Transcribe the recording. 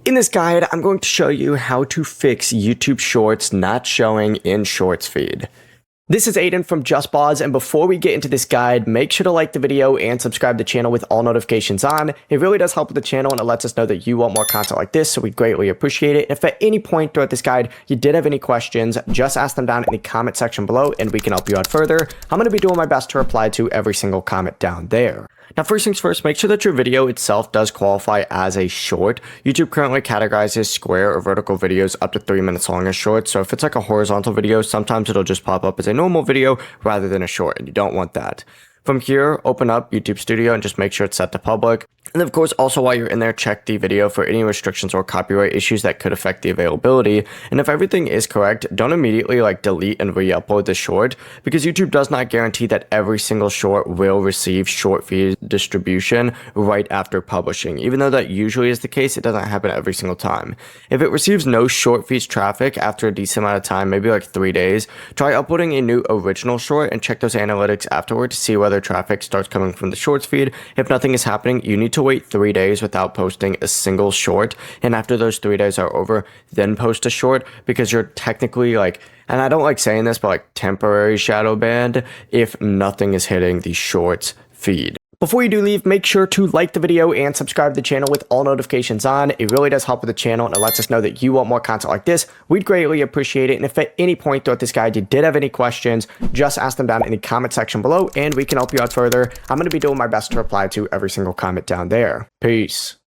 In this guide, I'm going to show you how to fix YouTube Shorts not showing in Shorts feed. This is Aiden from JustPause, and before we get into this guide, make sure to like the video and subscribe to the channel with all notifications on. It really does help with the channel and it lets us know that you want more content like this, so we greatly appreciate it. If at any point throughout this guide you did have any questions, just ask them down in the comment section below and we can help you out further. I'm going to be doing my best to reply to every single comment down there. Now, first things first, make sure that your video itself does qualify as a short. YouTube currently categorizes square or vertical videos up to 3 minutes long as shorts. So if it's like a horizontal video, sometimes it'll just pop up as a normal video rather than a short, and you don't want that. From here, open up YouTube Studio and just make sure it's set to public. And of course, also while you're in there, check the video for any restrictions or copyright issues that could affect the availability. And if everything is correct, don't immediately delete and re-upload the short, because YouTube does not guarantee that every single short will receive short feed distribution right after publishing. Even though that usually is the case, it doesn't happen every single time. If it receives no short feeds traffic after a decent amount of time, maybe like 3 days, try uploading a new original short and check those analytics afterward to see whether traffic starts coming from the shorts feed. If nothing is happening, you need to wait 3 days without posting a single short, and after those 3 days are over, then post a short, because you're technically and I don't like saying this, but temporary shadow banned if nothing is hitting the shorts feed. Before you do leave, make sure to like the video and subscribe to the channel with all notifications on. It really does help with the channel and it lets us know that you want more content like this. We'd greatly appreciate it. And if at any point throughout this guide you did have any questions, just ask them down in the comment section below and we can help you out further. I'm going to be doing my best to reply to every single comment down there. Peace.